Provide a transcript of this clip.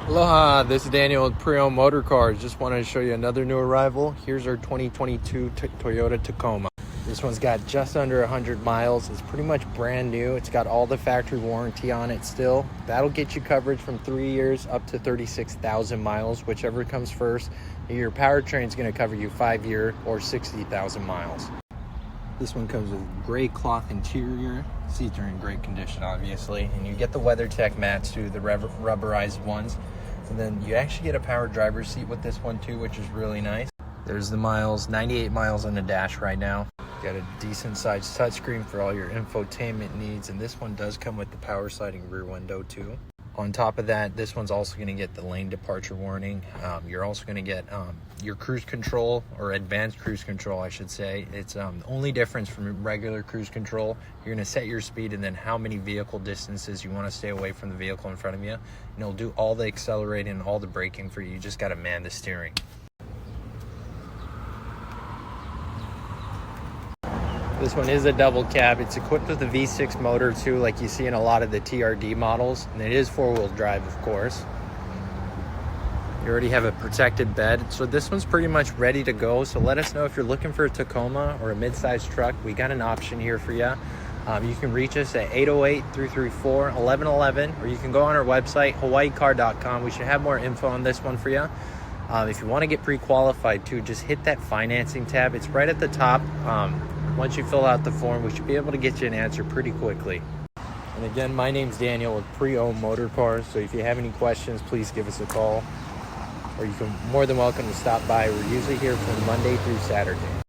Aloha, this is Daniel with Pre-Owned Motor Cars. Just wanted to show you another new arrival. Here's our 2022 Toyota Tacoma. This one's got just under 100 miles. It's pretty much brand new. It's got all the factory warranty on it still. That'll get you coverage from 3 years up to 36,000 miles, whichever comes first. Your powertrain is going to cover you 5 year or 60,000 miles. This one comes with gray cloth interior. Seats are in great condition, obviously. And you get the WeatherTech mats too, the rubberized ones. And then you actually get a power driver's seat with this one too, which is really nice. There's the miles, 98 miles on the dash right now. Got a decent sized touchscreen for all your infotainment needs. And this one does come with the power sliding rear window too. On top of that, this one's also going to get the lane departure warning. You're also going to get your cruise control, or advanced cruise control, I should say. It's the only difference from regular cruise control. You're going to set your speed and then how many vehicle distances you want to stay away from the vehicle in front of you. And it'll do all the accelerating and all the braking for you. You just got to man the steering. This one is a double cab. It's equipped with a V6 motor too, like you see in a lot of the TRD models. And it is four-wheel drive, of course. You already have a protected bed. So this one's pretty much ready to go. So let us know if you're looking for a Tacoma or a mid-sized truck. We got an option here for you. You can reach us at 808-334-1111, or you can go on our website, hawaiicar.com. We should have more info on this one for you. If you want to get pre-qualified too, just hit that financing tab. It's right at the top. Once you fill out the form, we should be able to get you an answer pretty quickly. And again, my name's Daniel with Pre-Owned Motor Cars. So if you have any questions, please give us a call, or you can more than welcome to stop by. We're usually here from Monday through Saturday.